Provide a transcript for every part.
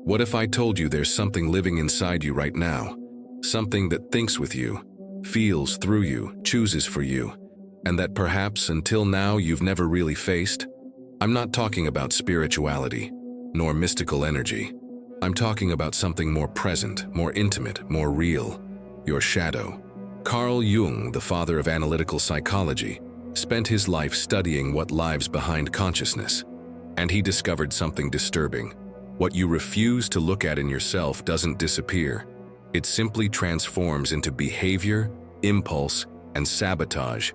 What if I told you there's something living inside you right now? Something that thinks with you, feels through you, chooses for you, and that perhaps until now you've never really faced? I'm not talking about spirituality, nor mystical energy. I'm talking about something more present, more intimate, more real. Your shadow. Carl Jung, the father of analytical psychology, spent his life studying what lies behind consciousness. And he discovered something disturbing. What you refuse to look at in yourself doesn't disappear. It simply transforms into behavior, impulse, and sabotage.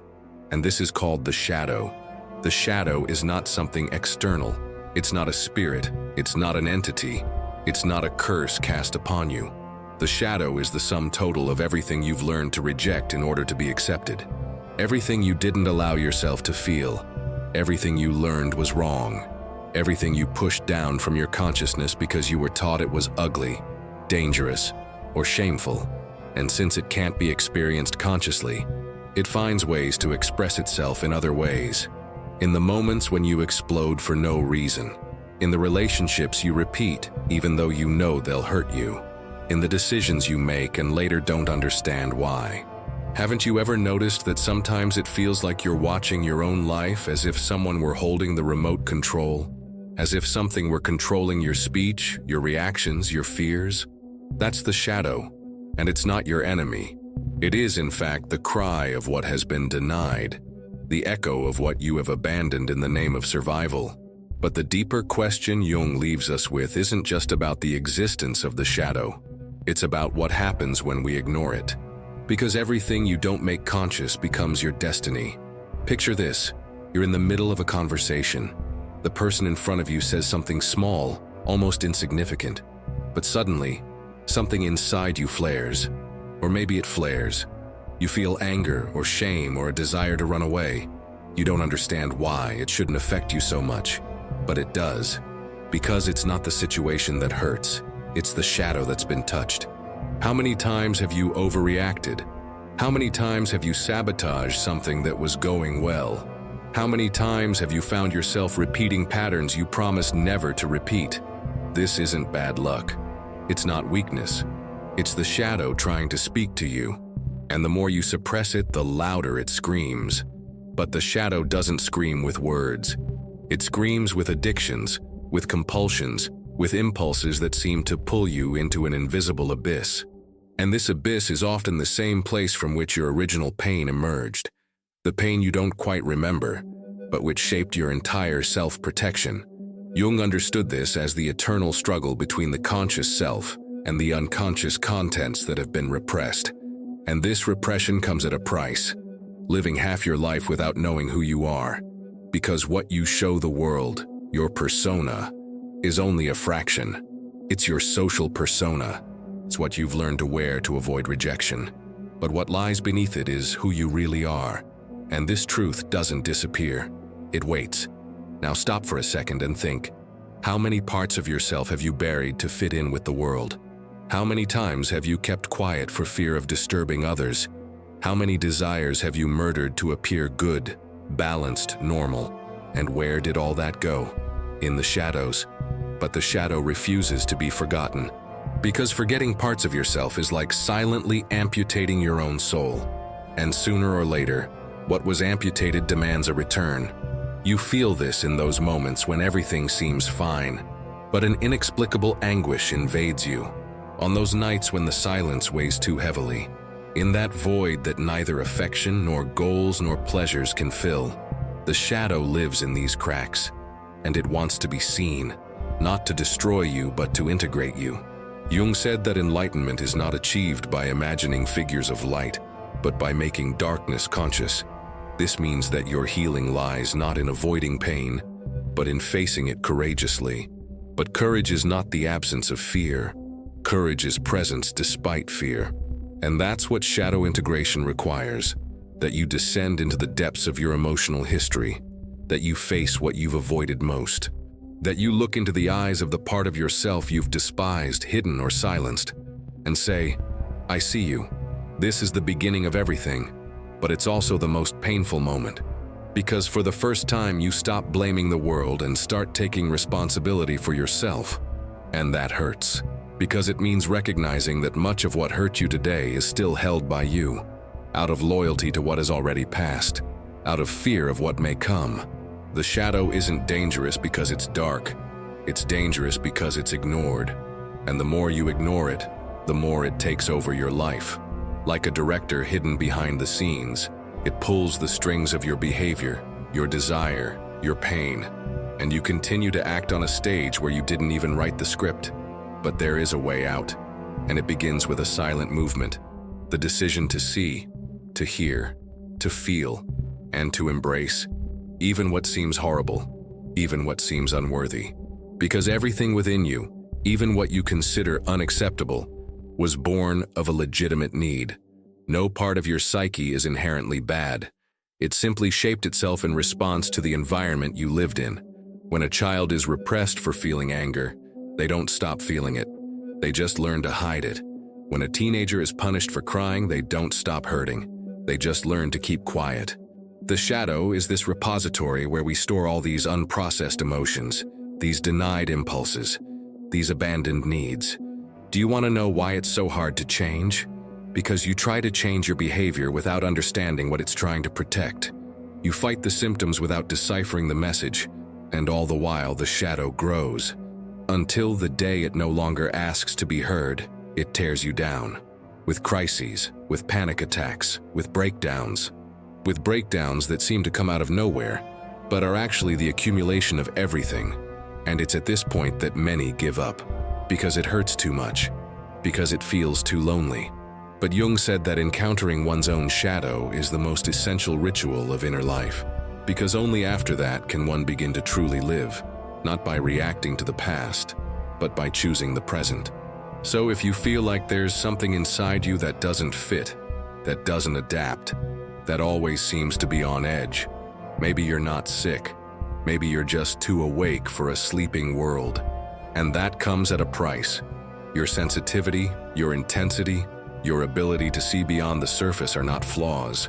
And this is called the shadow. The shadow is not something external. It's not a spirit. It's not an entity. It's not a curse cast upon you. The shadow is the sum total of everything you've learned to reject in order to be accepted. Everything you didn't allow yourself to feel. Everything you learned was wrong. Everything you pushed down from your consciousness because you were taught it was ugly, dangerous, or shameful. And since it can't be experienced consciously, it finds ways to express itself in other ways. In the moments when you explode for no reason. In the relationships you repeat, even though you know they'll hurt you. In the decisions you make and later don't understand why. Haven't you ever noticed that sometimes it feels like you're watching your own life as if someone were holding the remote control? As if something were controlling your speech, your reactions, your fears? That's the shadow, and it's not your enemy. It is, in fact, the cry of what has been denied, the echo of what you have abandoned in the name of survival. But the deeper question Jung leaves us with isn't just about the existence of the shadow. It's about what happens when we ignore it. Because everything you don't make conscious becomes your destiny. Picture this. You're in the middle of a conversation. The person in front of you says something small, almost insignificant. But suddenly, something inside you flares. Or maybe it flares. You feel anger or shame or a desire to run away. You don't understand why it shouldn't affect you so much. But it does. Because it's not the situation that hurts. It's the shadow that's been touched. How many times have you overreacted? How many times have you sabotaged something that was going well? How many times have you found yourself repeating patterns you promised never to repeat? This isn't bad luck. It's not weakness. It's the shadow trying to speak to you. And the more you suppress it, the louder it screams. But the shadow doesn't scream with words. It screams with addictions, with compulsions, with impulses that seem to pull you into an invisible abyss. And this abyss is often the same place from which your original pain emerged. The pain you don't quite remember, but which shaped your entire self-protection. Jung understood this as the eternal struggle between the conscious self and the unconscious contents that have been repressed. And this repression comes at a price. Living half your life without knowing who you are. Because what you show the world, your persona, is only a fraction. It's your social persona. It's what you've learned to wear to avoid rejection. But what lies beneath it is who you really are. And this truth doesn't disappear. It waits. Now stop for a second and think. How many parts of yourself have you buried to fit in with the world? How many times have you kept quiet for fear of disturbing others? How many desires have you murdered to appear good, balanced, normal? And where did all that go? In the shadows. But the shadow refuses to be forgotten. Because forgetting parts of yourself is like silently amputating your own soul. And sooner or later, what was amputated demands a return. You feel this in those moments when everything seems fine, but an inexplicable anguish invades you. On those nights when the silence weighs too heavily. In that void that neither affection nor goals nor pleasures can fill. The shadow lives in these cracks, and it wants to be seen, not to destroy you but to integrate you. Jung said that enlightenment is not achieved by imagining figures of light, but by making darkness conscious. This means that your healing lies not in avoiding pain, but in facing it courageously. But courage is not the absence of fear. Courage is presence despite fear. And that's what shadow integration requires, that you descend into the depths of your emotional history, that you face what you've avoided most, that you look into the eyes of the part of yourself you've despised, hidden, or silenced, and say, I see you. This is the beginning of everything. But it's also the most painful moment, because for the first time you stop blaming the world and start taking responsibility for yourself. And that hurts, because it means recognizing that much of what hurt you today is still held by you, out of loyalty to what has already passed, out of fear of what may come. The shadow isn't dangerous because it's dark. It's dangerous because it's ignored. And the more you ignore it, the more it takes over your life. Like a director hidden behind the scenes, it pulls the strings of your behavior, your desire, your pain, and you continue to act on a stage where you didn't even write the script. But there is a way out, and it begins with a silent movement, the decision to see, to hear, to feel, and to embrace, even what seems horrible, even what seems unworthy. Because everything within you, even what you consider unacceptable, was born of a legitimate need. No part of your psyche is inherently bad. It simply shaped itself in response to the environment you lived in. When a child is repressed for feeling anger, they don't stop feeling it. They just learn to hide it. When a teenager is punished for crying, they don't stop hurting. They just learn to keep quiet. The shadow is this repository where we store all these unprocessed emotions, these denied impulses, these abandoned needs. Do you want to know why it's so hard to change? Because you try to change your behavior without understanding what it's trying to protect. You fight the symptoms without deciphering the message, and all the while the shadow grows. Until the day it no longer asks to be heard, it tears you down. With crises, with panic attacks, with breakdowns that seem to come out of nowhere, but are actually the accumulation of everything. And it's at this point that many give up. Because it hurts too much, because it feels too lonely. But Jung said that encountering one's own shadow is the most essential ritual of inner life, because only after that can one begin to truly live, not by reacting to the past, but by choosing the present. So if you feel like there's something inside you that doesn't fit, that doesn't adapt, that always seems to be on edge, maybe you're not sick, maybe you're just too awake for a sleeping world. And that comes at a price. Your sensitivity, your intensity, your ability to see beyond the surface are not flaws.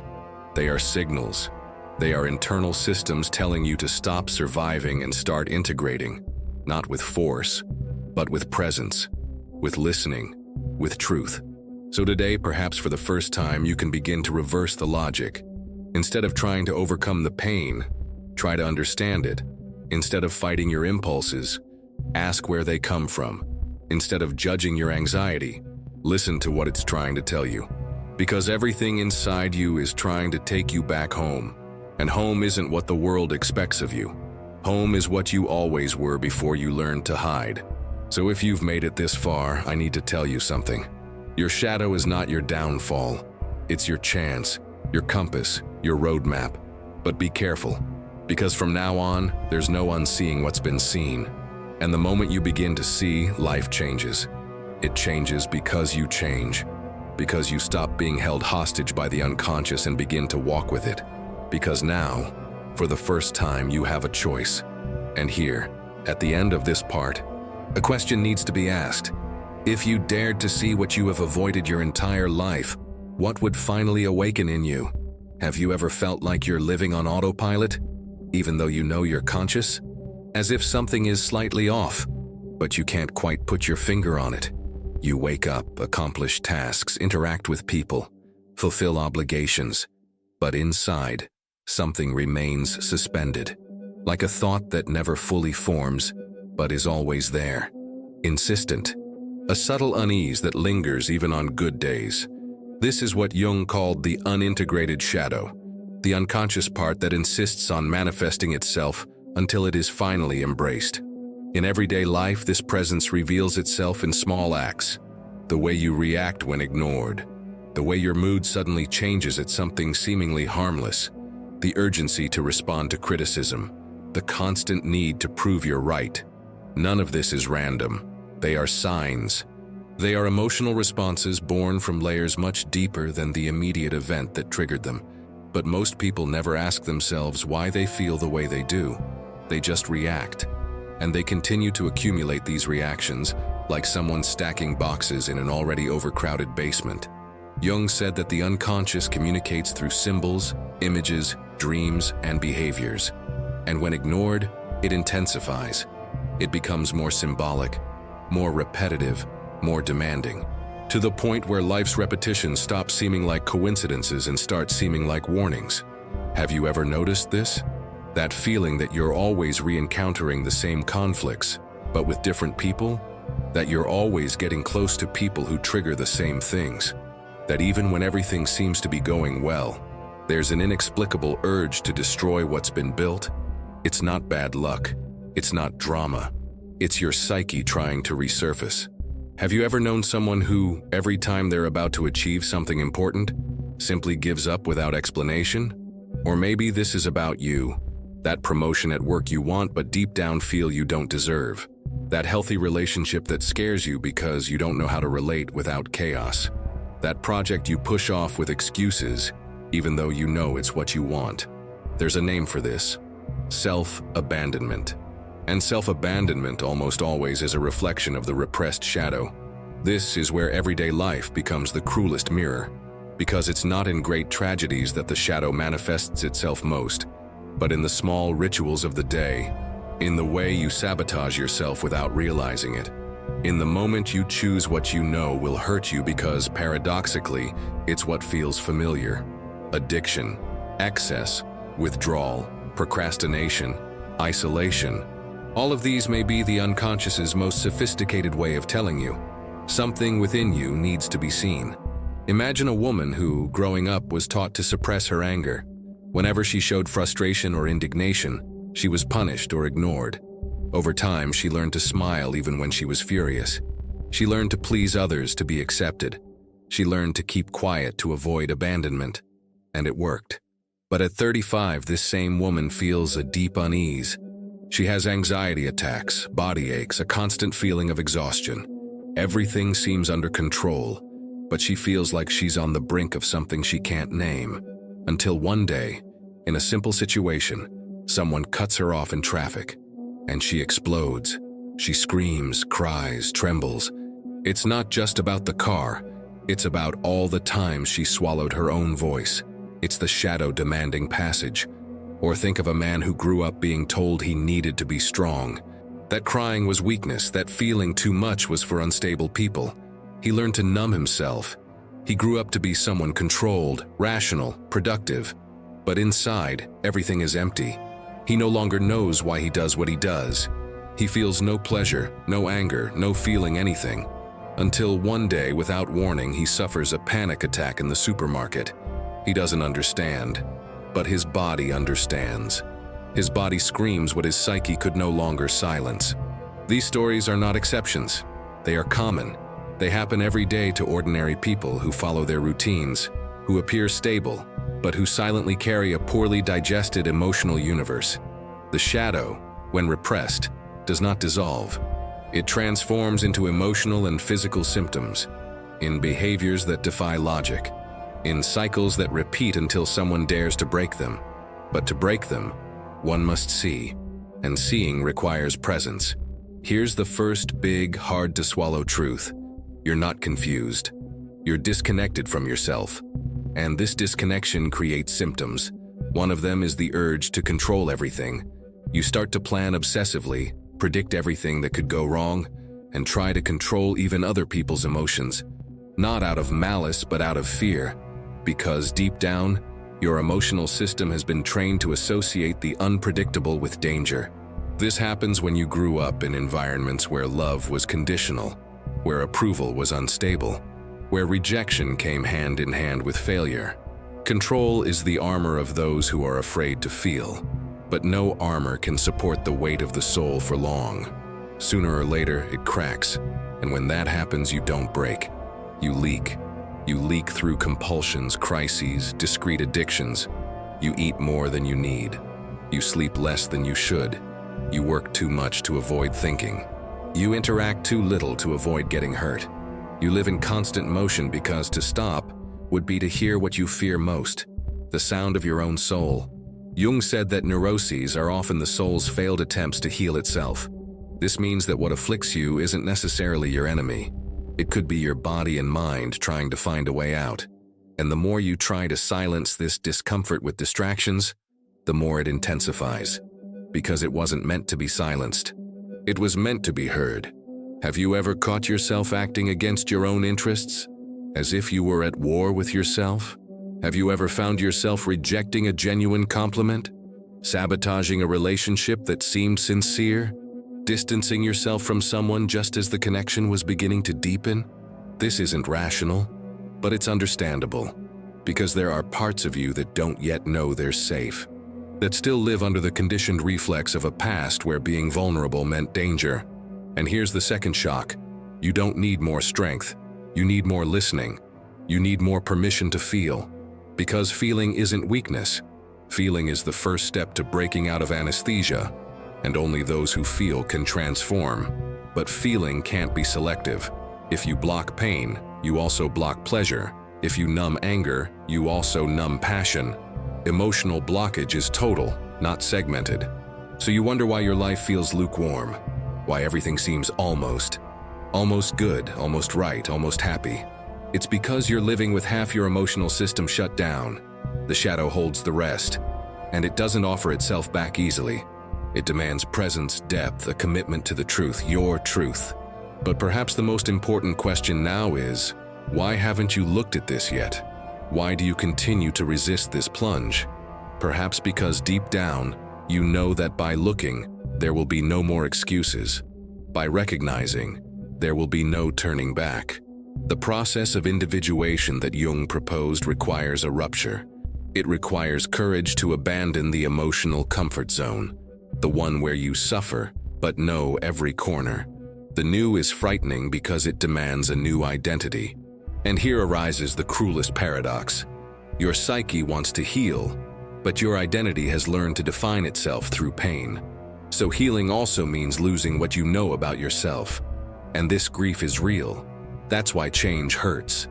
They are signals. They are internal systems telling you to stop surviving and start integrating, not with force, but with presence, with listening, with truth. So today, perhaps for the first time, you can begin to reverse the logic. Instead of trying to overcome the pain, try to understand it. Instead of fighting your impulses, ask where they come from. Instead of judging your anxiety, listen to what it's trying to tell you. Because everything inside you is trying to take you back home. And home isn't what the world expects of you. Home is what you always were before you learned to hide. So if you've made it this far, I need to tell you something. Your shadow is not your downfall. It's your chance, your compass, your roadmap. But be careful, because from now on, there's no unseeing what's been seen. And the moment you begin to see, life changes. It changes because you change. Because you stop being held hostage by the unconscious and begin to walk with it. Because now, for the first time, you have a choice. And here, at the end of this part, a question needs to be asked. If you dared to see what you have avoided your entire life, what would finally awaken in you? Have you ever felt like you're living on autopilot, even though you know you're conscious? As if something is slightly off, but you can't quite put your finger on it. You wake up, accomplish tasks, interact with people, fulfill obligations, but inside, something remains suspended, like a thought that never fully forms, but is always there, insistent, a subtle unease that lingers even on good days. This is what Jung called the unintegrated shadow, the unconscious part that insists on manifesting itself until it is finally embraced. In everyday life, this presence reveals itself in small acts, the way you react when ignored, the way your mood suddenly changes at something seemingly harmless, the urgency to respond to criticism, the constant need to prove you're right. None of this is random. They are signs. They are emotional responses born from layers much deeper than the immediate event that triggered them. But most people never ask themselves why they feel the way they do. They just react. And they continue to accumulate these reactions like someone stacking boxes in an already overcrowded basement. Jung said that the unconscious communicates through symbols, images, dreams, and behaviors. And when ignored, it intensifies. It becomes more symbolic, more repetitive, more demanding, to the point where life's repetition stops seeming like coincidences and starts seeming like warnings. Have you ever noticed this? That feeling that you're always re-encountering the same conflicts, but with different people? That you're always getting close to people who trigger the same things? That even when everything seems to be going well, there's an inexplicable urge to destroy what's been built? It's not bad luck. It's not drama. It's your psyche trying to resurface. Have you ever known someone who, every time they're about to achieve something important, simply gives up without explanation? Or maybe this is about you. That promotion at work you want but deep down feel you don't deserve. That healthy relationship that scares you because you don't know how to relate without chaos. That project you push off with excuses, even though you know it's what you want. There's a name for this: self-abandonment. And self-abandonment almost always is a reflection of the repressed shadow. This is where everyday life becomes the cruelest mirror, because it's not in great tragedies that the shadow manifests itself most, but in the small rituals of the day, in the way you sabotage yourself without realizing it, in the moment you choose what you know will hurt you because, paradoxically, it's what feels familiar. Addiction, excess, withdrawal, procrastination, isolation. All of these may be the unconscious's most sophisticated way of telling you something within you needs to be seen. Imagine a woman who, growing up, was taught to suppress her anger. Whenever she showed frustration or indignation, she was punished or ignored. Over time, she learned to smile even when she was furious. She learned to please others to be accepted. She learned to keep quiet to avoid abandonment. And it worked. But at 35, this same woman feels a deep unease. She has anxiety attacks, body aches, a constant feeling of exhaustion. Everything seems under control, but she feels like she's on the brink of something she can't name. Until one day, in a simple situation, someone cuts her off in traffic, and she explodes. She screams, cries, trembles. It's not just about the car, it's about all the times she swallowed her own voice. It's the shadow demanding passage. Or think of a man who grew up being told he needed to be strong. That crying was weakness, that feeling too much was for unstable people. He learned to numb himself. He grew up to be someone controlled, rational, productive. But inside, everything is empty. He no longer knows why he does what he does. He feels no pleasure, no anger, no feeling anything. Until one day, without warning, he suffers a panic attack in the supermarket. He doesn't understand. But his body understands. His body screams what his psyche could no longer silence. These stories are not exceptions. They are common. They happen every day to ordinary people who follow their routines, who appear stable, but who silently carry a poorly digested emotional universe. The shadow, when repressed, does not dissolve. It transforms into emotional and physical symptoms, in behaviors that defy logic, in cycles that repeat until someone dares to break them. But to break them, one must see, and seeing requires presence. Here's the first big, hard-to-swallow truth. You're not confused. You're disconnected from yourself. And this disconnection creates symptoms. One of them is the urge to control everything. You start to plan obsessively, predict everything that could go wrong, and try to control even other people's emotions. Not out of malice, but out of fear. Because deep down, your emotional system has been trained to associate the unpredictable with danger. This happens when you grew up in environments where love was conditional, where approval was unstable, where rejection came hand in hand with failure. Control is the armor of those who are afraid to feel, but no armor can support the weight of the soul for long. Sooner or later, it cracks, and when that happens, you don't break. You leak. You leak through compulsions, crises, discrete addictions. You eat more than you need. You sleep less than you should. You work too much to avoid thinking. You interact too little to avoid getting hurt. You live in constant motion because to stop would be to hear what you fear most, the sound of your own soul. Jung said that neuroses are often the soul's failed attempts to heal itself. This means that what afflicts you isn't necessarily your enemy. It could be your body and mind trying to find a way out. And the more you try to silence this discomfort with distractions, the more it intensifies. Because it wasn't meant to be silenced. It was meant to be heard. Have you ever caught yourself acting against your own interests, as if you were at war with yourself? Have you ever found yourself rejecting a genuine compliment, sabotaging a relationship that seemed sincere, distancing yourself from someone just as the connection was beginning to deepen? This isn't rational, but it's understandable, because there are parts of you that don't yet know they're safe, that still live under the conditioned reflex of a past where being vulnerable meant danger. And here's the second shock. You don't need more strength. You need more listening. You need more permission to feel. Because feeling isn't weakness. Feeling is the first step to breaking out of anesthesia, and only those who feel can transform. But feeling can't be selective. If you block pain, you also block pleasure. If you numb anger, you also numb passion. Emotional blockage is total, not segmented. So you wonder why your life feels lukewarm. Why everything seems almost good, almost right, almost happy. It's because you're living with half your emotional system shut down. The shadow holds the rest, and it doesn't offer itself back easily. It demands presence, depth, a commitment to the truth, your truth. But perhaps the most important question now is, why haven't you looked at this yet? Why do you continue to resist this plunge? Perhaps because deep down, you know that by looking, there will be no more excuses. By recognizing, there will be no turning back. The process of individuation that Jung proposed requires a rupture. It requires courage to abandon the emotional comfort zone, the one where you suffer but know every corner. The new is frightening because it demands a new identity. And here arises the cruelest paradox. Your psyche wants to heal, but your identity has learned to define itself through pain. So healing also means losing what you know about yourself. And this grief is real. That's why change hurts.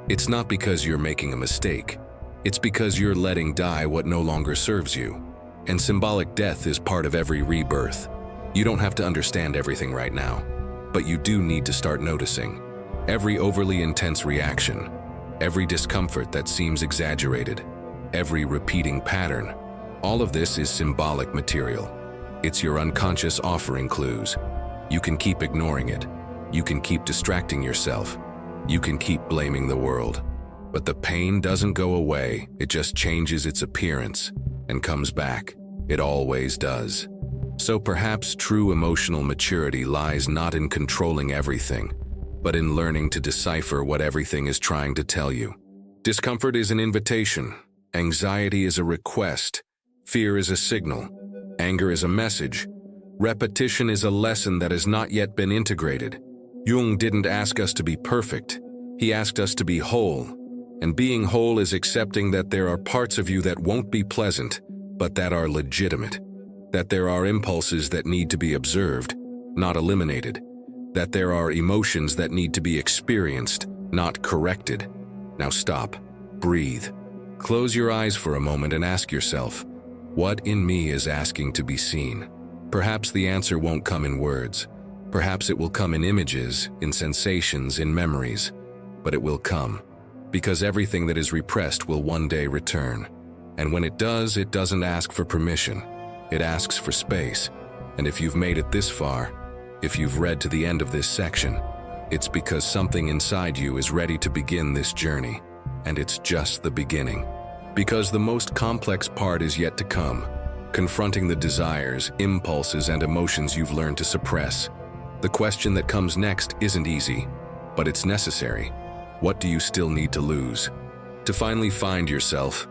It's not because you're making a mistake. It's because you're letting die what no longer serves you. And symbolic death is part of every rebirth. You don't have to understand everything right now, but you do need to start noticing. Every overly intense reaction, every discomfort that seems exaggerated, every repeating pattern, all of this is symbolic material. It's your unconscious offering clues. You can keep ignoring it. You can keep distracting yourself. You can keep blaming the world. But the pain doesn't go away. It just changes its appearance and comes back. It always does. So perhaps true emotional maturity lies not in controlling everything, but in learning to decipher what everything is trying to tell you. Discomfort is an invitation. Anxiety is a request. Fear is a signal. Anger is a message. Repetition is a lesson that has not yet been integrated. Jung didn't ask us to be perfect. He asked us to be whole. And being whole is accepting that there are parts of you that won't be pleasant, but that are legitimate. That there are impulses that need to be observed, not eliminated. That there are emotions that need to be experienced, not corrected. Now stop. Breathe. Close your eyes for a moment and ask yourself, what in me is asking to be seen? Perhaps the answer won't come in words. Perhaps it will come in images, in sensations, in memories. But it will come, because everything that is repressed will one day return. And when it does, it doesn't ask for permission. It asks for space. And if you've made it this far, if you've read to the end of this section, it's because something inside you is ready to begin this journey. And it's just the beginning. Because the most complex part is yet to come, confronting the desires, impulses, and emotions you've learned to suppress. The question that comes next isn't easy, but it's necessary. What do you still need to lose? To finally find yourself,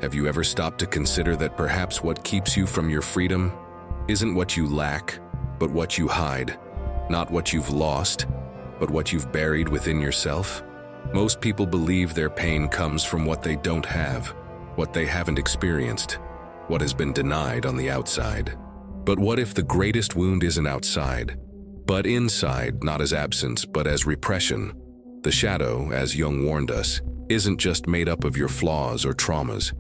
have you ever stopped to consider that perhaps what keeps you from your freedom isn't what you lack, but what you hide? Not what you've lost, but what you've buried within yourself? Most people believe their pain comes from what they don't have, what they haven't experienced, what has been denied on the outside. But what if the greatest wound isn't outside, but inside, not as absence, but as repression? The shadow, as Jung warned us, isn't just made up of your flaws or traumas.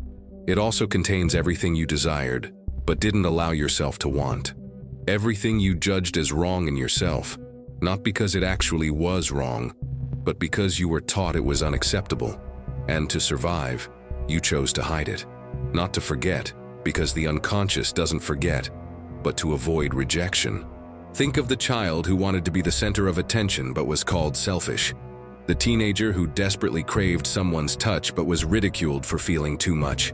It also contains everything you desired, but didn't allow yourself to want. Everything you judged as wrong in yourself, not because it actually was wrong, but because you were taught it was unacceptable. And to survive, you chose to hide it. Not to forget, because the unconscious doesn't forget, but to avoid rejection. Think of the child who wanted to be the center of attention but was called selfish. The teenager who desperately craved someone's touch but was ridiculed for feeling too much.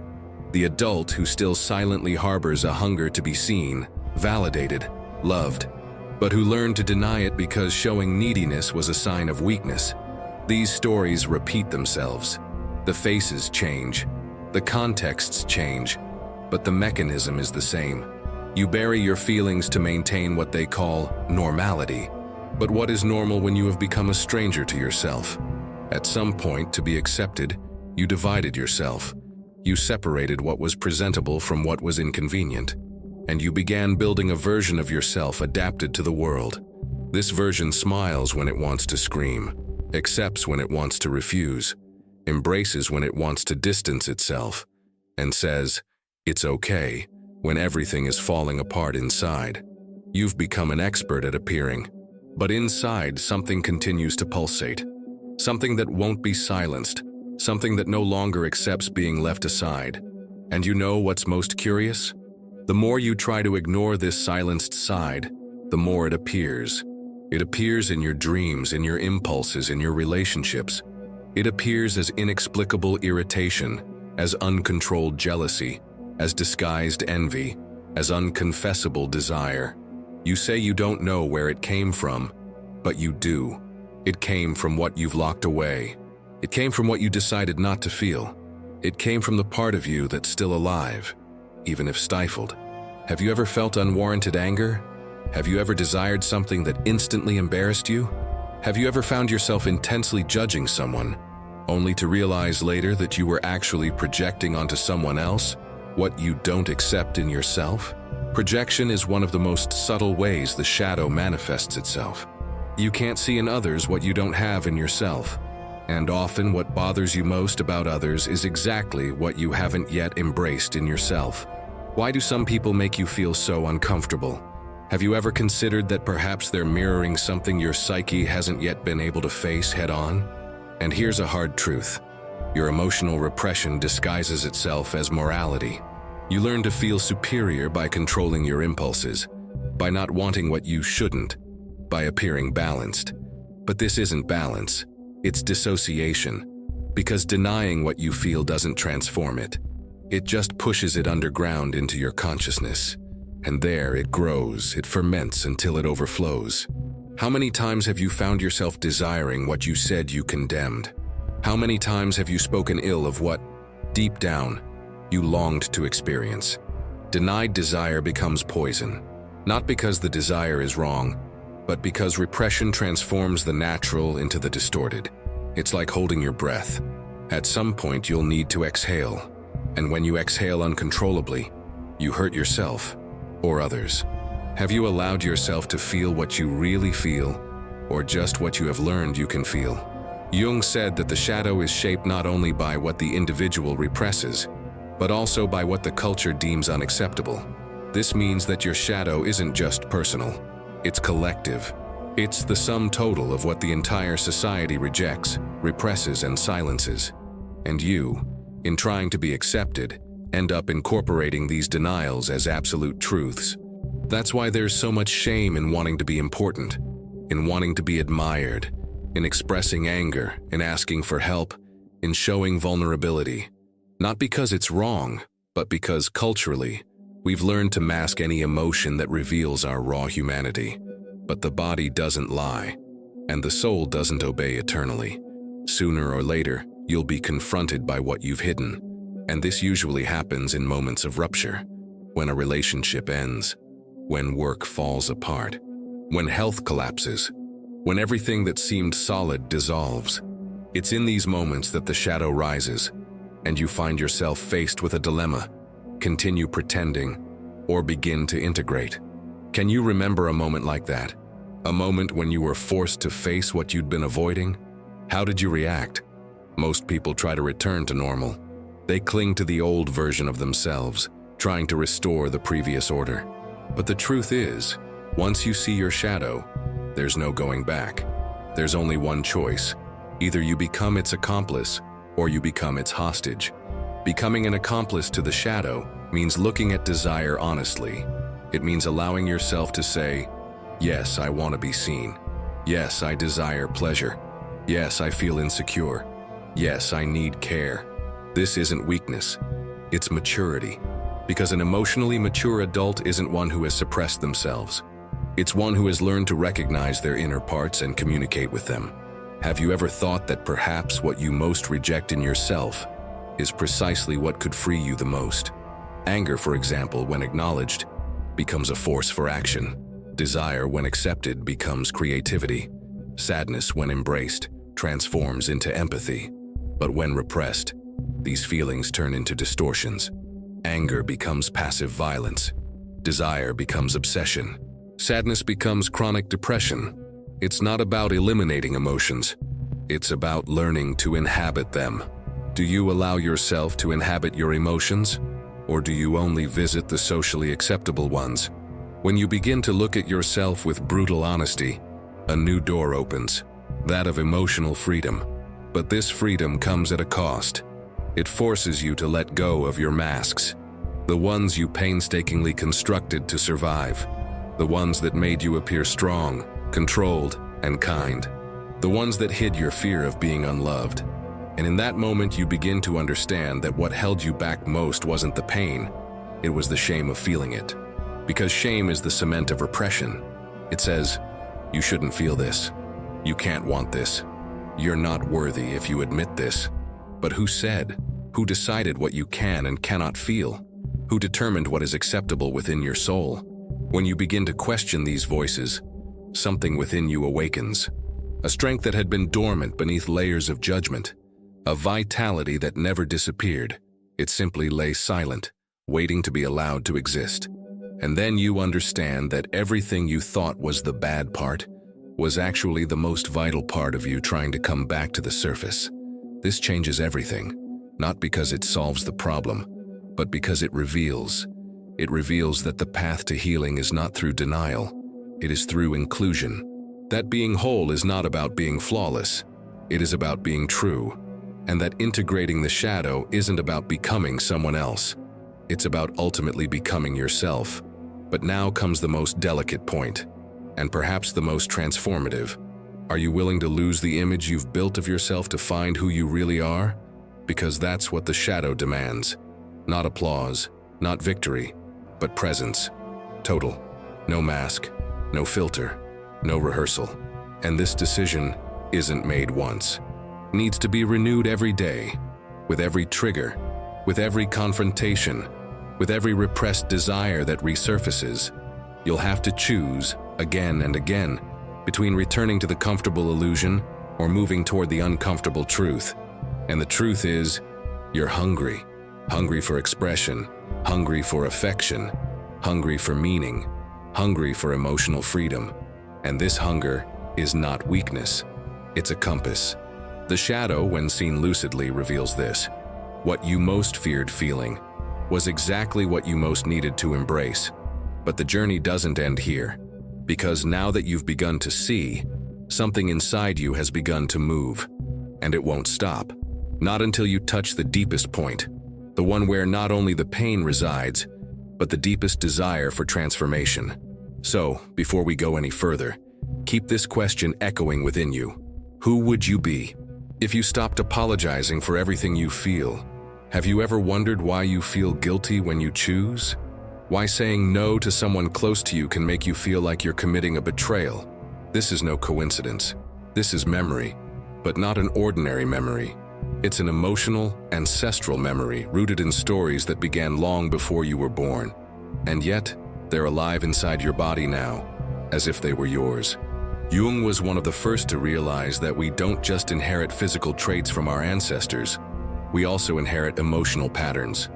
The adult who still silently harbors a hunger to be seen, validated, loved, but who learned to deny it because showing neediness was a sign of weakness. These stories repeat themselves. The faces change, the contexts change, but the mechanism is the same. You bury your feelings to maintain what they call normality. But what is normal when you have become a stranger to yourself? At some point, to be accepted, you divided yourself. You separated what was presentable from what was inconvenient. And you began building a version of yourself adapted to the world. This version smiles when it wants to scream, accepts when it wants to refuse, embraces when it wants to distance itself, and says, "It's okay," when everything is falling apart inside. You've become an expert at appearing, but inside something continues to pulsate. Something that won't be silenced, something that no longer accepts being left aside. And you know what's most curious? The more you try to ignore this silenced side, the more it appears. It appears in your dreams, in your impulses, in your relationships. It appears as inexplicable irritation, as uncontrolled jealousy, as disguised envy, as unconfessable desire. You say you don't know where it came from, but you do. It came from what you've locked away. It came from what you decided not to feel. It came from the part of you that's still alive, even if stifled. Have you ever felt unwarranted anger? Have you ever desired something that instantly embarrassed you? Have you ever found yourself intensely judging someone, only to realize later that you were actually projecting onto someone else what you don't accept in yourself? Projection is one of the most subtle ways the shadow manifests itself. You can't see in others what you don't have in yourself. And often what bothers you most about others is exactly what you haven't yet embraced in yourself. Why do some people make you feel so uncomfortable? Have you ever considered that perhaps they're mirroring something your psyche hasn't yet been able to face head-on? And here's a hard truth. Your emotional repression disguises itself as morality. You learn to feel superior by controlling your impulses, by not wanting what you shouldn't, by appearing balanced. But this isn't balance, it's dissociation, because denying what you feel doesn't transform it. It just pushes it underground into your consciousness. And there it grows, it ferments until it overflows. How many times have you found yourself desiring what you said you condemned? How many times have you spoken ill of what, deep down, you longed to experience? Denied desire becomes poison, not because the desire is wrong, but because repression transforms the natural into the distorted. It's like holding your breath. At some point you'll need to exhale, and when you exhale uncontrollably, you hurt yourself or others. Have you allowed yourself to feel what you really feel, or just what you have learned you can feel? Jung said that the shadow is shaped not only by what the individual represses, but also by what the culture deems unacceptable. This means that your shadow isn't just personal, it's collective. It's the sum total of what the entire society rejects, represses, and silences. And you, in trying to be accepted, end up incorporating these denials as absolute truths. That's why there's so much shame in wanting to be important, in wanting to be admired, in expressing anger, in asking for help, in showing vulnerability. Not because it's wrong, but because culturally, we've learned to mask any emotion that reveals our raw humanity. But the body doesn't lie, and the soul doesn't obey eternally. Sooner or later, you'll be confronted by what you've hidden, and this usually happens in moments of rupture, when a relationship ends, when work falls apart, when health collapses, when everything that seemed solid dissolves. It's in these moments that the shadow rises, and you find yourself faced with a dilemma: continue pretending, or begin to integrate. Can you remember a moment like that? A moment when you were forced to face what you'd been avoiding? How did you react? Most people try to return to normal. They cling to the old version of themselves, trying to restore the previous order. But the truth is, once you see your shadow, there's no going back. There's only one choice. Either you become its accomplice, or you become its hostage. Becoming an accomplice to the shadow means looking at desire honestly. It means allowing yourself to say, Yes, I want to be seen. Yes, I desire pleasure. Yes, I feel insecure. Yes, I need care. This isn't weakness. It's maturity. Because an emotionally mature adult isn't one who has suppressed themselves. It's one who has learned to recognize their inner parts and communicate with them. Have you ever thought that perhaps what you most reject in yourself is precisely what could free you the most? Anger, for example, when acknowledged, becomes a force for action. Desire, when accepted, becomes creativity. Sadness, when embraced, transforms into empathy. But when repressed, these feelings turn into distortions. Anger becomes passive violence. Desire becomes obsession. Sadness becomes chronic depression. It's not about eliminating emotions. It's about learning to inhabit them. Do you allow yourself to inhabit your emotions? Or do you only visit the socially acceptable ones? When you begin to look at yourself with brutal honesty, a new door opens, that of emotional freedom. But this freedom comes at a cost. It forces you to let go of your masks, the ones you painstakingly constructed to survive, the ones that made you appear strong, controlled, and kind, the ones that hid your fear of being unloved. And in that moment you begin to understand that what held you back most wasn't the pain, it was the shame of feeling it. Because shame is the cement of repression. It says, you shouldn't feel this. You can't want this. You're not worthy if you admit this. But who said? Who decided what you can and cannot feel? Who determined what is acceptable within your soul? When you begin to question these voices, something within you awakens. A strength that had been dormant beneath layers of judgment. A vitality that never disappeared. It simply lay silent, waiting to be allowed to exist. And then you understand that everything you thought was the bad part was actually the most vital part of you trying to come back to the surface. This changes everything, not because it solves the problem, but because it reveals. It reveals that the path to healing is not through denial, it is through inclusion. That being whole is not about being flawless, it is about being true. And that integrating the shadow isn't about becoming someone else, it's about ultimately becoming yourself. But now comes the most delicate point, and perhaps the most transformative. Are you willing to lose the image you've built of yourself to find who you really are? Because that's what the shadow demands. Not applause, not victory, but presence. Total. No mask, no filter, no rehearsal. And this decision isn't made once. It needs to be renewed every day, with every trigger, with every confrontation, with every repressed desire that resurfaces. You'll have to choose, again and again, between returning to the comfortable illusion or moving toward the uncomfortable truth. And the truth is, you're hungry. Hungry for expression, hungry for affection, hungry for meaning, hungry for emotional freedom. And this hunger is not weakness, it's a compass. The shadow, when seen lucidly, reveals this. What you most feared feeling was exactly what you most needed to embrace. But the journey doesn't end here, because now that you've begun to see, something inside you has begun to move, and it won't stop. Not until you touch the deepest point, the one where not only the pain resides, but the deepest desire for transformation. So, before we go any further, keep this question echoing within you. Who would you be if you stopped apologizing for everything you feel? Have you ever wondered why you feel guilty when you choose? Why saying no to someone close to you can make you feel like you're committing a betrayal? This is no coincidence. This is memory, but not an ordinary memory. It's an emotional, ancestral memory rooted in stories that began long before you were born. And yet, they're alive inside your body now, as if they were yours. Jung was one of the first to realize that we don't just inherit physical traits from our ancestors, we also inherit emotional patterns.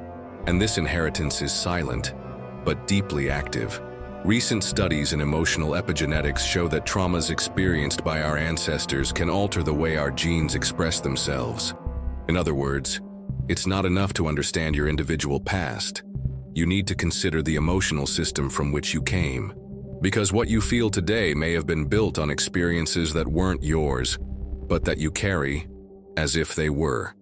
And this inheritance is silent, but deeply active. Recent studies in emotional epigenetics show that traumas experienced by our ancestors can alter the way our genes express themselves. In other words, it's not enough to understand your individual past. You need to consider the emotional system from which you came. Because what you feel today may have been built on experiences that weren't yours, but that you carry as if they were.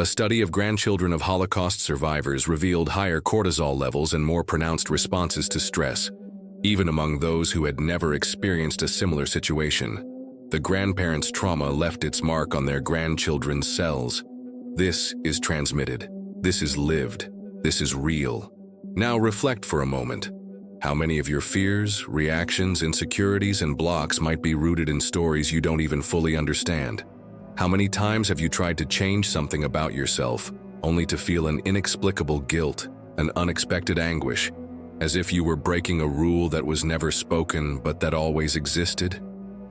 A study of grandchildren of Holocaust survivors revealed higher cortisol levels and more pronounced responses to stress, even among those who had never experienced a similar situation. The grandparents' trauma left its mark on their grandchildren's cells. This is transmitted. This is lived. This is real. Now reflect for a moment. How many of your fears, reactions, insecurities, and blocks might be rooted in stories you don't even fully understand? How many times have you tried to change something about yourself, only to feel an inexplicable guilt, an unexpected anguish, as if you were breaking a rule that was never spoken but that always existed?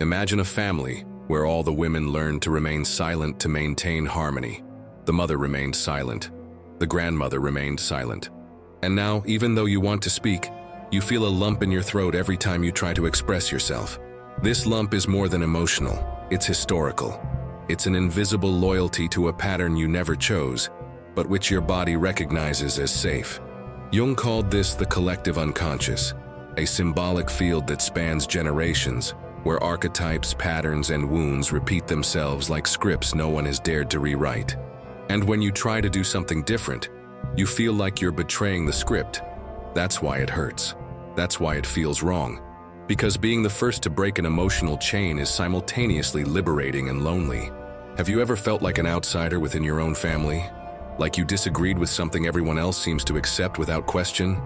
Imagine a family where all the women learned to remain silent to maintain harmony. The mother remained silent. The grandmother remained silent. And now, even though you want to speak, you feel a lump in your throat every time you try to express yourself. This lump is more than emotional. It's historical. It's an invisible loyalty to a pattern you never chose, but which your body recognizes as safe. Jung called this the collective unconscious, a symbolic field that spans generations, where archetypes, patterns, and wounds repeat themselves like scripts no one has dared to rewrite. And when you try to do something different, you feel like you're betraying the script. That's why it hurts. That's why it feels wrong. Because being the first to break an emotional chain is simultaneously liberating and lonely. Have you ever felt like an outsider within your own family? Like you disagreed with something everyone else seems to accept without question?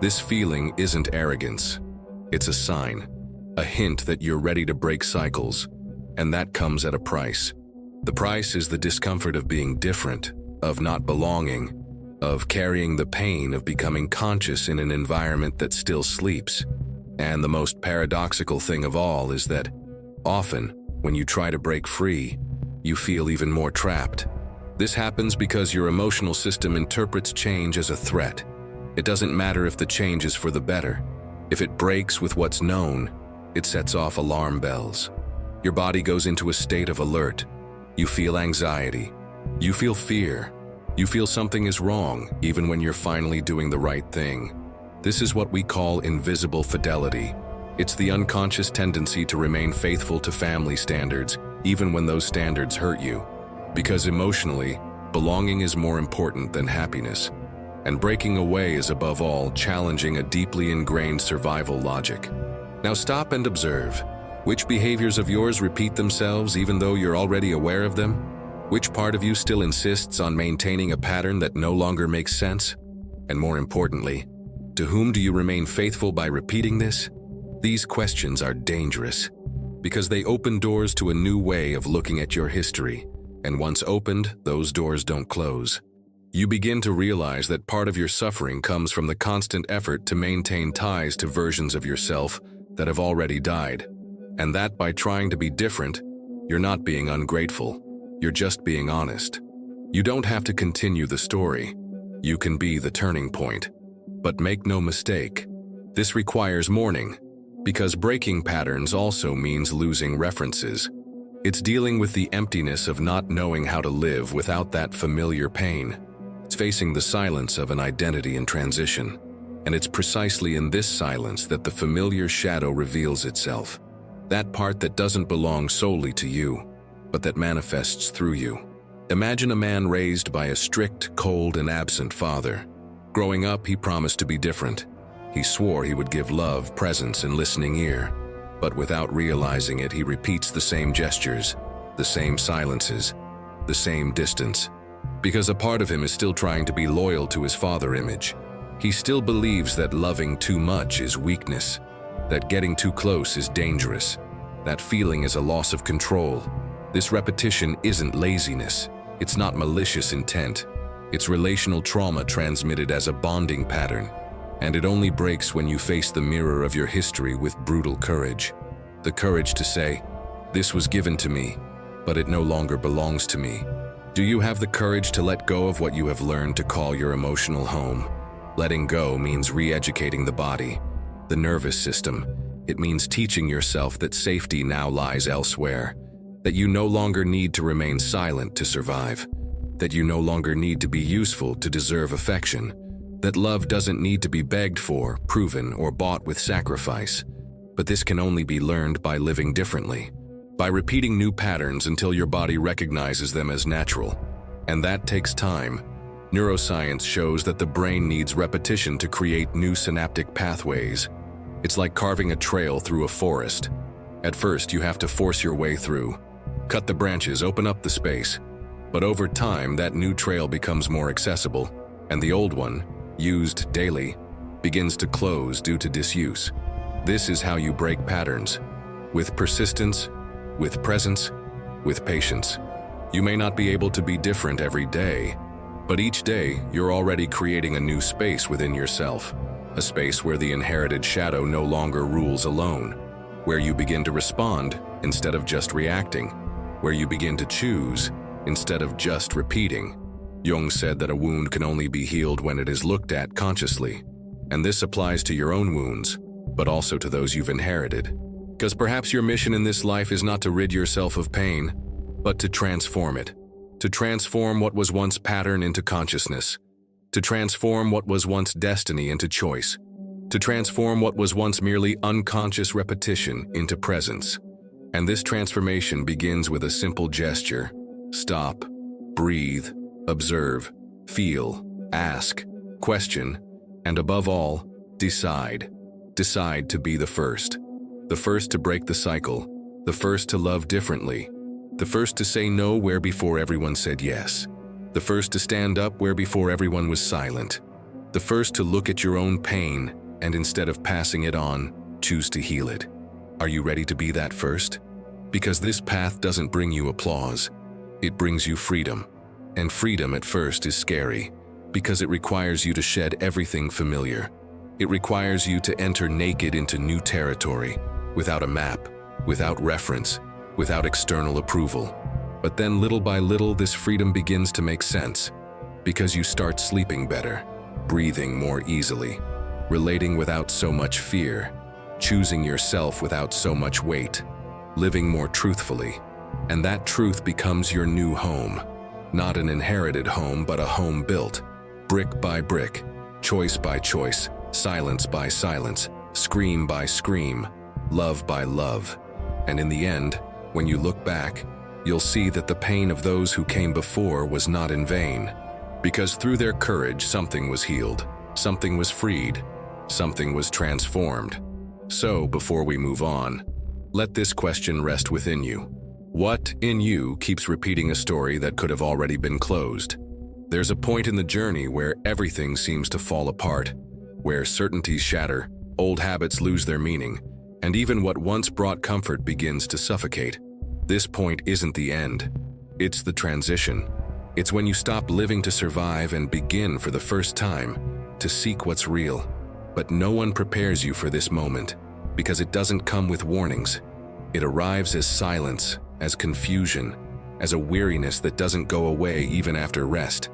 This feeling isn't arrogance. It's a sign. A hint that you're ready to break cycles, and that comes at a price. The price is the discomfort of being different, of not belonging, of carrying the pain of becoming conscious in an environment that still sleeps. And the most paradoxical thing of all is that, often, when you try to break free, you feel even more trapped. This happens because your emotional system interprets change as a threat. It doesn't matter if the change is for the better. If it breaks with what's known, it sets off alarm bells. Your body goes into a state of alert. You feel anxiety. You feel fear. You feel something is wrong, even when you're finally doing the right thing. This is what we call invisible fidelity. It's the unconscious tendency to remain faithful to family standards, even when those standards hurt you. Because emotionally, belonging is more important than happiness. And breaking away is above all challenging a deeply ingrained survival logic. Now stop and observe. Which behaviors of yours repeat themselves even though you're already aware of them? Which part of you still insists on maintaining a pattern that no longer makes sense? And more importantly, to whom do you remain faithful by repeating this? These questions are dangerous because they open doors to a new way of looking at your history. And once opened, those doors don't close. You begin to realize that part of your suffering comes from the constant effort to maintain ties to versions of yourself that have already died. And that by trying to be different, you're not being ungrateful. You're just being honest. You don't have to continue the story. You can be the turning point. But make no mistake, this requires mourning, because breaking patterns also means losing references. It's dealing with the emptiness of not knowing how to live without that familiar pain. It's facing the silence of an identity in transition. And it's precisely in this silence that the familiar shadow reveals itself. That part that doesn't belong solely to you, but that manifests through you. Imagine a man raised by a strict, cold, and absent father. Growing up, he promised to be different. He swore he would give love, presence, and listening ear. But without realizing it, he repeats the same gestures, the same silences, the same distance. Because a part of him is still trying to be loyal to his father image. He still believes that loving too much is weakness, that getting too close is dangerous. That feeling is a loss of control. This repetition isn't laziness. It's not malicious intent. It's relational trauma transmitted as a bonding pattern. And it only breaks when you face the mirror of your history with brutal courage. The courage to say, "This was given to me, but it no longer belongs to me." Do you have the courage to let go of what you have learned to call your emotional home? Letting go means re-educating the body, the nervous system. It means teaching yourself that safety now lies elsewhere, that you no longer need to remain silent to survive, that you no longer need to be useful to deserve affection, that love doesn't need to be begged for, proven, or bought with sacrifice. But this can only be learned by living differently, by repeating new patterns until your body recognizes them as natural. And that takes time. Neuroscience shows that the brain needs repetition to create new synaptic pathways. It's like carving a trail through a forest. At first, you have to force your way through. Cut the branches, open up the space. But over time, that new trail becomes more accessible, and the old one, used daily, begins to close due to disuse. This is how you break patterns. With persistence, with presence, with patience. You may not be able to be different every day, but each day you're already creating a new space within yourself, a space where the inherited shadow no longer rules alone, where you begin to respond instead of just reacting, where you begin to choose instead of just repeating. Jung said that a wound can only be healed when it is looked at consciously, and this applies to your own wounds, but also to those you've inherited. Because perhaps your mission in this life is not to rid yourself of pain, but to transform it. To transform what was once pattern into consciousness. To transform what was once destiny into choice. To transform what was once merely unconscious repetition into presence. And this transformation begins with a simple gesture. Stop, breathe, observe, feel, ask, question, and above all, decide. Decide to be the first. The first to break the cycle. The first to love differently. The first to say no where before everyone said yes. The first to stand up where before everyone was silent. The first to look at your own pain and instead of passing it on, choose to heal it. Are you ready to be that first? Because this path doesn't bring you applause. It brings you freedom. And freedom at first is scary, because it requires you to shed everything familiar. It requires you to enter naked into new territory, without a map, without reference, without external approval. But then little by little this freedom begins to make sense, because you start sleeping better, breathing more easily, relating without so much fear, choosing yourself without so much weight, living more truthfully. And that truth becomes your new home. Not an inherited home, but a home built, brick by brick, choice by choice, silence by silence, scream by scream, love by love. And in the end, when you look back, you'll see that the pain of those who came before was not in vain. Because through their courage, something was healed, something was freed, something was transformed. So, before we move on, let this question rest within you. What in you keeps repeating a story that could have already been closed? There's a point in the journey where everything seems to fall apart, where certainties shatter, old habits lose their meaning, and even what once brought comfort begins to suffocate. This point isn't the end. It's the transition. It's when you stop living to survive and begin for the first time to seek what's real. But no one prepares you for this moment, because it doesn't come with warnings. It arrives as silence, as confusion, as a weariness that doesn't go away even after rest.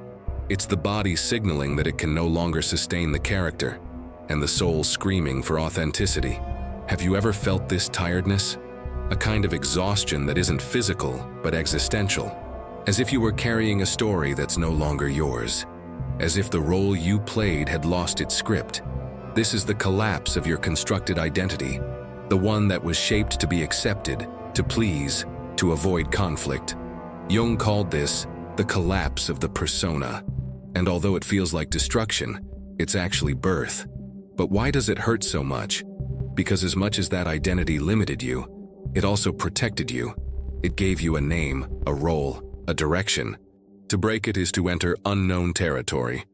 It's the body signaling that it can no longer sustain the character, and the soul screaming for authenticity. Have you ever felt this tiredness? A kind of exhaustion that isn't physical, but existential. As if you were carrying a story that's no longer yours. As if the role you played had lost its script. This is the collapse of your constructed identity, the one that was shaped to be accepted, to please, to avoid conflict. Jung called this the collapse of the persona. And although it feels like destruction, it's actually birth. But why does it hurt so much? Because as much as that identity limited you, it also protected you. It gave you a name, a role, a direction. To break it is to enter unknown territory,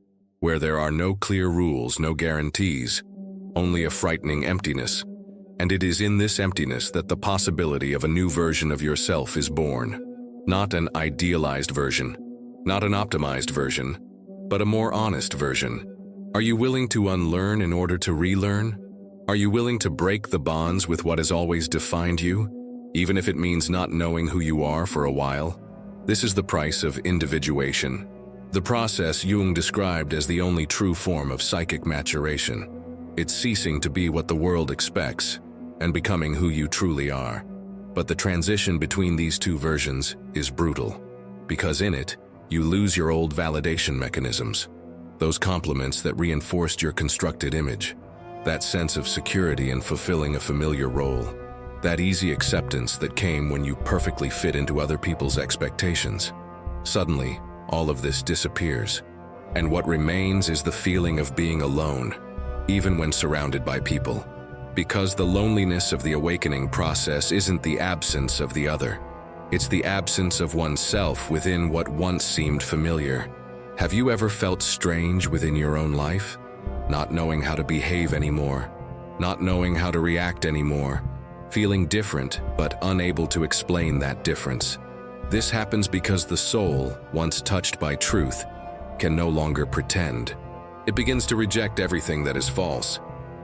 where there are no clear rules, no guarantees, only a frightening emptiness. And it is in this emptiness that the possibility of a new version of yourself is born. Not an idealized version, not an optimized version, but a more honest version. Are you willing to unlearn in order to relearn? Are you willing to break the bonds with what has always defined you, even if it means not knowing who you are for a while? This is the price of individuation, the process Jung described as the only true form of psychic maturation. It's ceasing to be what the world expects and becoming who you truly are. But the transition between these two versions is brutal, because in it, you lose your old validation mechanisms, those compliments that reinforced your constructed image, that sense of security in fulfilling a familiar role, that easy acceptance that came when you perfectly fit into other people's expectations. Suddenly, all of this disappears, and what remains is the feeling of being alone, even when surrounded by people. Because the loneliness of the awakening process isn't the absence of the other. It's the absence of oneself within what once seemed familiar. Have you ever felt strange within your own life? Not knowing how to behave anymore, not knowing how to react anymore, feeling different but unable to explain that difference. This happens because the soul, once touched by truth, can no longer pretend. It begins to reject everything that is false.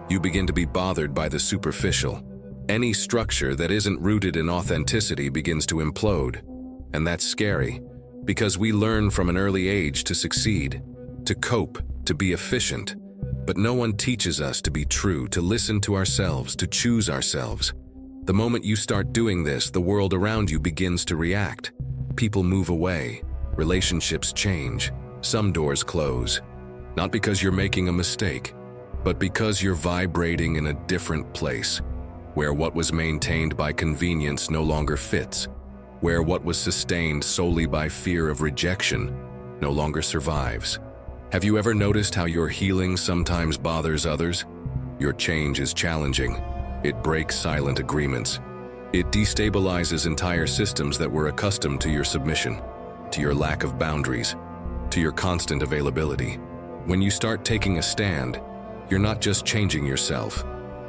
You begin to be bothered by the superficial. Any structure that isn't rooted in authenticity begins to implode. And that's scary, because we learn from an early age to succeed, to cope, to be efficient. But no one teaches us to be true, to listen to ourselves, to choose ourselves. The moment you start doing this, the world around you begins to react. People move away, relationships change, some doors close. Not because you're making a mistake, but because you're vibrating in a different place, where what was maintained by convenience no longer fits, where what was sustained solely by fear of rejection no longer survives. Have you ever noticed how your healing sometimes bothers others? Your change is challenging. It breaks silent agreements. It destabilizes entire systems that were accustomed to your submission, to your lack of boundaries, to your constant availability. When you start taking a stand, you're not just changing yourself,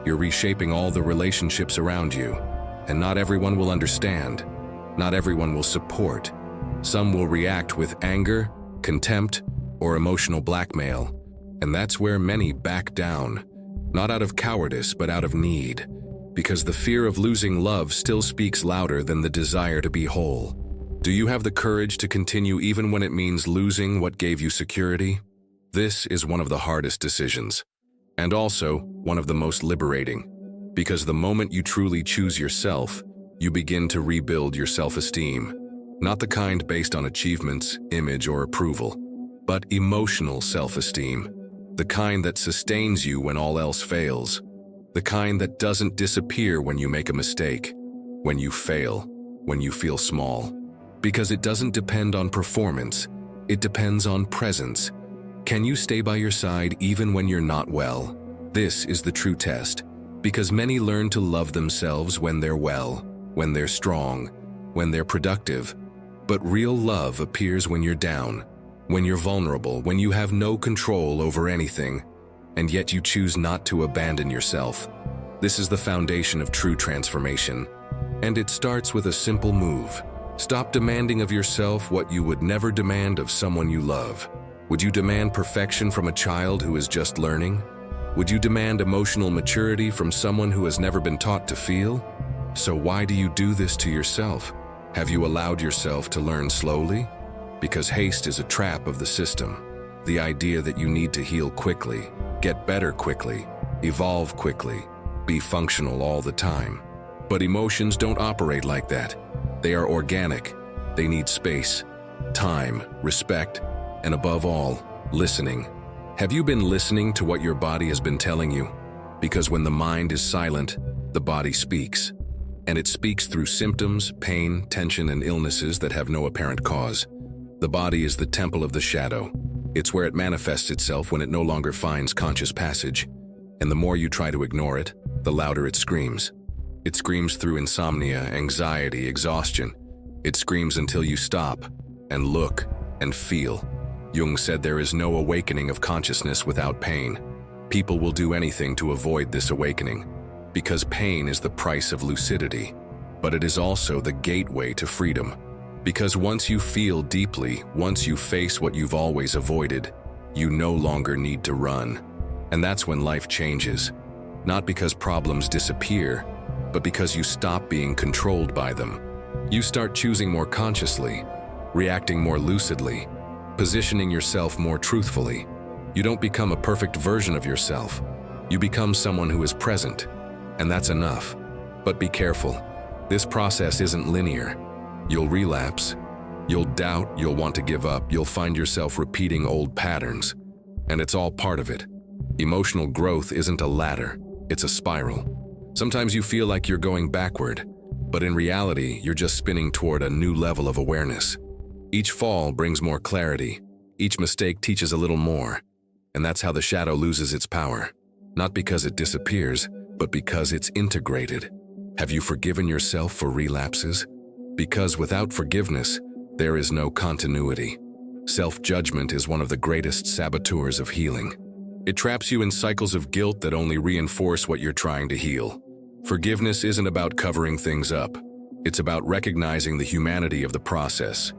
you're reshaping all the relationships around you. And not everyone will understand, not everyone will support. Some will react with anger, contempt, or emotional blackmail. And that's where many back down, not out of cowardice but out of need, because the fear of losing love still speaks louder than the desire to be whole. Do you have the courage to continue even when it means losing what gave you security? This is one of the hardest decisions, and also one of the most liberating, because the moment you truly choose yourself, you begin to rebuild your self-esteem, not the kind based on achievements, image, or approval, but emotional self-esteem, the kind that sustains you when all else fails, the kind that doesn't disappear when you make a mistake, when you fail, when you feel small. Because it doesn't depend on performance, it depends on presence. Can you stay by your side even when you're not well? This is the true test, because many learn to love themselves when they're well, when they're strong, when they're productive. But real love appears when you're down, when you're vulnerable, when you have no control over anything, and yet you choose not to abandon yourself. This is the foundation of true transformation, and it starts with a simple move. Stop demanding of yourself what you would never demand of someone you love. Would you demand perfection from a child who is just learning? Would you demand emotional maturity from someone who has never been taught to feel? So why do you do this to yourself? Have you allowed yourself to learn slowly? Because haste is a trap of the system. The idea that you need to heal quickly, get better quickly, evolve quickly, be functional all the time. But emotions don't operate like that. They are organic. They need space, time, respect, and above all, listening. Have you been listening to what your body has been telling you? Because when the mind is silent, the body speaks. And it speaks through symptoms, pain, tension, and illnesses that have no apparent cause. The body is the temple of the shadow. It's where it manifests itself when it no longer finds conscious passage. And the more you try to ignore it, the louder it screams. It screams through insomnia, anxiety, exhaustion. It screams until you stop and look and feel. Jung said there is no awakening of consciousness without pain. People will do anything to avoid this awakening, because pain is the price of lucidity, but it is also the gateway to freedom. Because once you feel deeply, once you face what you've always avoided, you no longer need to run. And that's when life changes. Not because problems disappear, but because you stop being controlled by them. You start choosing more consciously, reacting more lucidly, positioning yourself more truthfully. You don't become a perfect version of yourself. You become someone who is present, and that's enough. But be careful. This process isn't linear. You'll relapse. You'll doubt, you'll want to give up, you'll find yourself repeating old patterns. And it's all part of it. Emotional growth isn't a ladder, it's a spiral. Sometimes you feel like you're going backward, but in reality, you're just spinning toward a new level of awareness. Each fall brings more clarity. Each mistake teaches a little more. And that's how the shadow loses its power. Not because it disappears, but because it's integrated. Have you forgiven yourself for relapses? Because without forgiveness, there is no continuity. Self-judgment is one of the greatest saboteurs of healing. It traps you in cycles of guilt that only reinforce what you're trying to heal. Forgiveness isn't about covering things up. It's about recognizing the humanity of the process.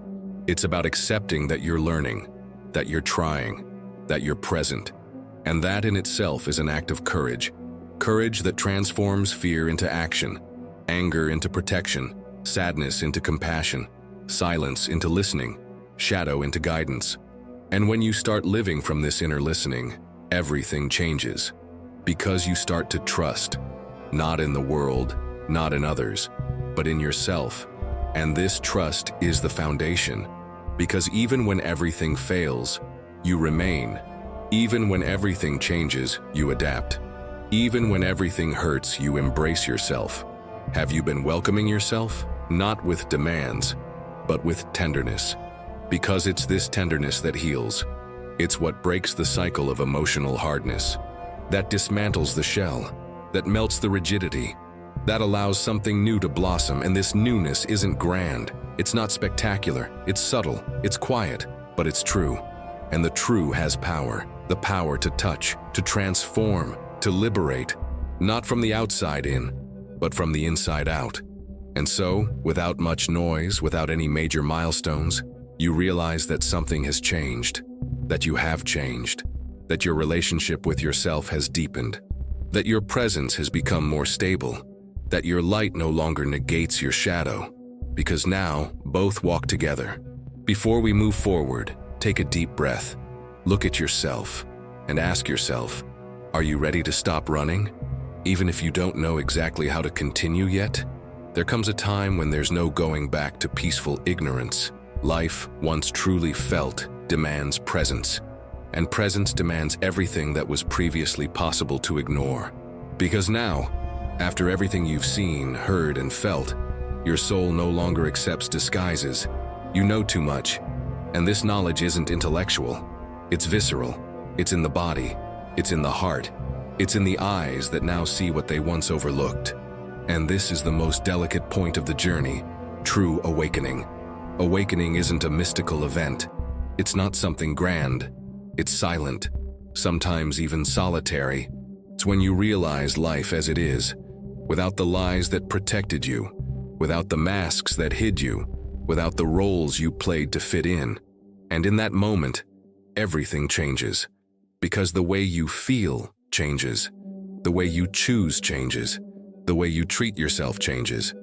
It's about accepting that you're learning, that you're trying, that you're present. And that in itself is an act of courage. Courage that transforms fear into action, anger into protection, sadness into compassion, silence into listening, shadow into guidance. And when you start living from this inner listening, everything changes. Because you start to trust, not in the world, not in others, but in yourself. And this trust is the foundation. Because even when everything fails, you remain. Even when everything changes, you adapt. Even when everything hurts, you embrace yourself. Have you been welcoming yourself? Not with demands, but with tenderness. Because it's this tenderness that heals. It's what breaks the cycle of emotional hardness, that dismantles the shell, that melts the rigidity, that allows something new to blossom. And this newness isn't grand, it's not spectacular, it's subtle, it's quiet, but it's true. And the true has power, the power to touch, to transform, to liberate, not from the outside in, but from the inside out. And so, without much noise, without any major milestones, you realize that something has changed, that you have changed, that your relationship with yourself has deepened, that your presence has become more stable, that your light no longer negates your shadow, because now both walk together. Before we move forward, take a deep breath, look at yourself, and ask yourself, are you ready to stop running? Even if you don't know exactly how to continue yet, there comes a time when there's no going back to peaceful ignorance. Life, once truly felt, demands presence. And presence demands everything that was previously possible to ignore. Because now, after everything you've seen, heard, and felt, your soul no longer accepts disguises. You know too much. And this knowledge isn't intellectual. It's visceral. It's in the body. It's in the heart. It's in the eyes that now see what they once overlooked. And this is the most delicate point of the journey, true awakening. Awakening isn't a mystical event. It's not something grand. It's silent, sometimes even solitary. It's when you realize life as it is, without the lies that protected you, without the masks that hid you, without the roles you played to fit in. And in that moment, everything changes. Because the way you feel changes. The way you choose changes. The way you treat yourself changes.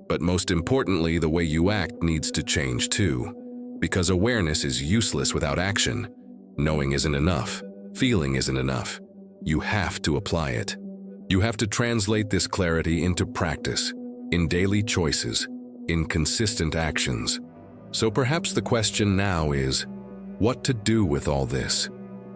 But most importantly, the way you act needs to change too. Because awareness is useless without action. Knowing isn't enough. Feeling isn't enough. You have to apply it. You have to translate this clarity into practice, in daily choices, in consistent actions. So perhaps the question now is, what to do with all this?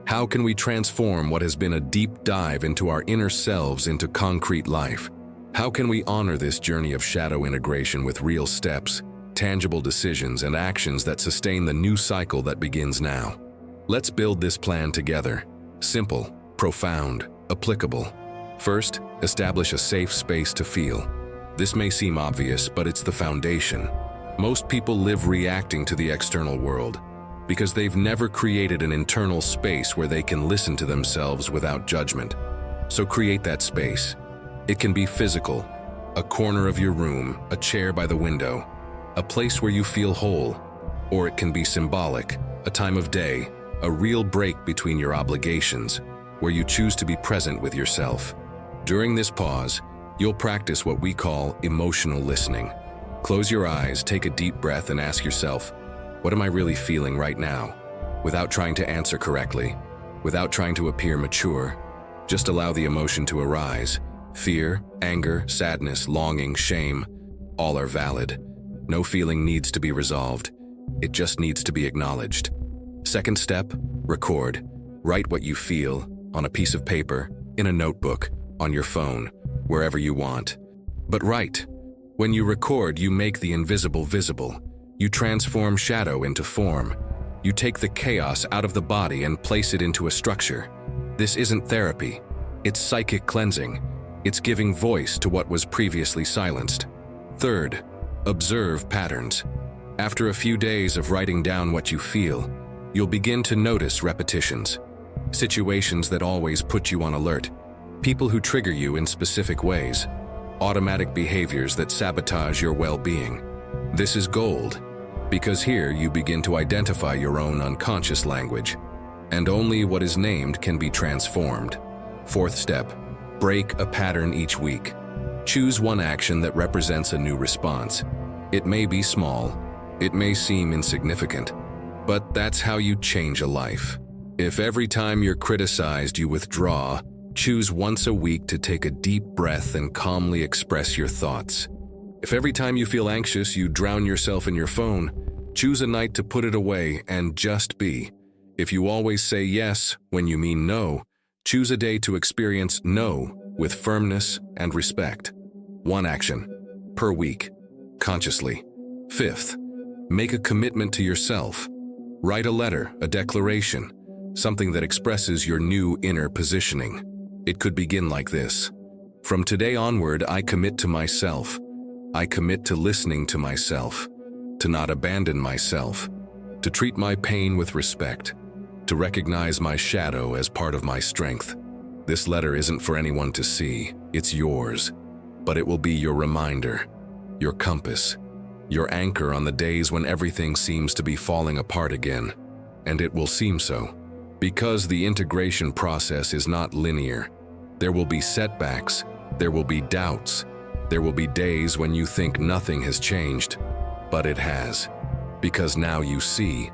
How can we transform what has been a deep dive into our inner selves into concrete life? How can we honor this journey of shadow integration with real steps, tangible decisions, and actions that sustain the new cycle that begins now? Let's build this plan together. Simple, profound, applicable. First, establish a safe space to feel. This may seem obvious, but it's the foundation. Most people live reacting to the external world because they've never created an internal space where they can listen to themselves without judgment. So create that space. It can be physical, a corner of your room, a chair by the window, a place where you feel whole. Or it can be symbolic, a time of day, a real break between your obligations, where you choose to be present with yourself. During this pause, you'll practice what we call emotional listening. Close your eyes, take a deep breath, and ask yourself, what am I really feeling right now? Without trying to answer correctly, without trying to appear mature, just allow the emotion to arise. Fear, anger, sadness, longing, shame, all are valid. No feeling needs to be resolved. It just needs to be acknowledged. Second step, record. Write what you feel on a piece of paper, in a notebook, on your phone, wherever you want. But write. When you record, you make the invisible visible. You transform shadow into form. You take the chaos out of the body and place it into a structure. This isn't therapy. It's psychic cleansing. It's giving voice to what was previously silenced. Third, observe patterns. After a few days of writing down what you feel, you'll begin to notice repetitions. Situations that always put you on alert. People who trigger you in specific ways. Automatic behaviors that sabotage your well-being. This is gold, because here you begin to identify your own unconscious language, and only what is named can be transformed. Fourth step, break a pattern each week. Choose one action that represents a new response. It may be small, it may seem insignificant, but that's how you change a life. If every time you're criticized you withdraw, choose once a week to take a deep breath and calmly express your thoughts. If every time you feel anxious you drown yourself in your phone, choose a night to put it away and just be. If you always say yes when you mean no, choose a day to experience no with firmness and respect. One action per week, consciously. Fifth, make a commitment to yourself. Write a letter, a declaration, something that expresses your new inner positioning. It could begin like this. From today onward, I commit to myself. I commit to listening to myself, to not abandon myself, to treat my pain with respect, to recognize my shadow as part of my strength. This letter isn't for anyone to see, it's yours, but it will be your reminder, your compass, your anchor on the days when everything seems to be falling apart again. And it will seem so, because the integration process is not linear. There will be setbacks, there will be doubts, there will be days when you think nothing has changed, but it has. Because now you see,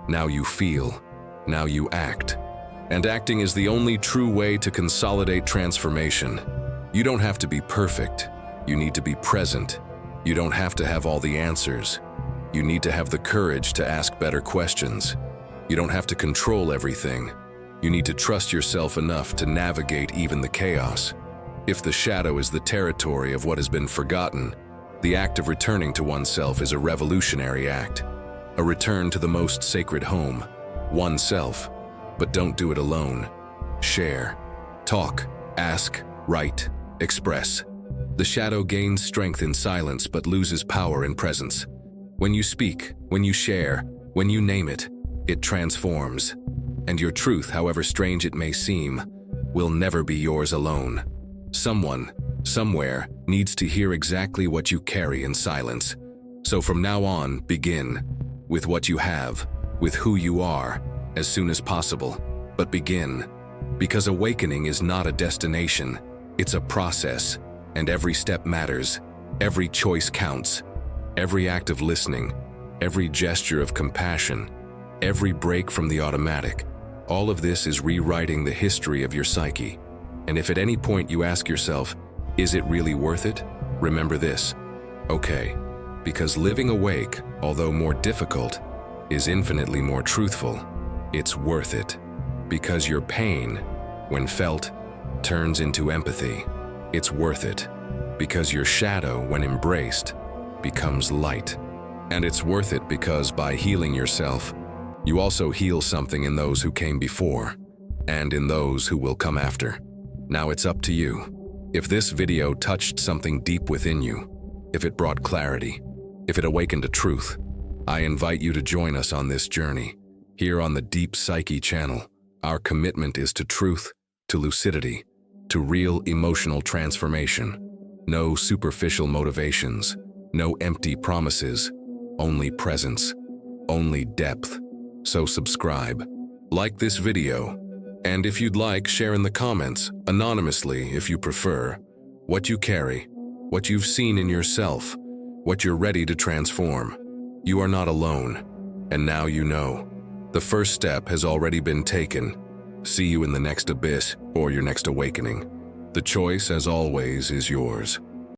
now you feel, now you act. And acting is the only true way to consolidate transformation. You don't have to be perfect. You need to be present. You don't have to have all the answers. You need to have the courage to ask better questions. You don't have to control everything. You need to trust yourself enough to navigate even the chaos. If the shadow is the territory of what has been forgotten, the act of returning to oneself is a revolutionary act. A return to the most sacred home, oneself. But don't do it alone. Share. Talk. Ask. Write. Express. The shadow gains strength in silence but loses power in presence. When you speak, when you share, when you name it, it transforms. And your truth, however strange it may seem, will never be yours alone. Someone, somewhere, needs to hear exactly what you carry in silence. So from now on, begin with what you have, with who you are, as soon as possible. But begin, because awakening is not a destination, it's a process, and every step matters, every choice counts, every act of listening, every gesture of compassion, every break from the automatic. All of this is rewriting the history of your psyche. And if at any point you ask yourself, is it really worth it? Remember this. Okay, because living awake, although more difficult, is infinitely more truthful. It's worth it. Because your pain, when felt, turns into empathy. It's worth it. Because your shadow, when embraced, becomes light. And it's worth it because by healing yourself, you also heal something in those who came before, and in those who will come after. Now it's up to you. If this video touched something deep within you, if it brought clarity, if it awakened a truth, I invite you to join us on this journey. Here on the Deep Psyche channel, our commitment is to truth, to lucidity, to real emotional transformation. No superficial motivations, no empty promises, only presence, only depth. So subscribe, like this video, and if you'd like, share in the comments, anonymously if you prefer, what you carry, what you've seen in yourself, what you're ready to transform. You are not alone, and now you know. The first step has already been taken. See you in the next abyss or your next awakening. The choice, as always, is yours.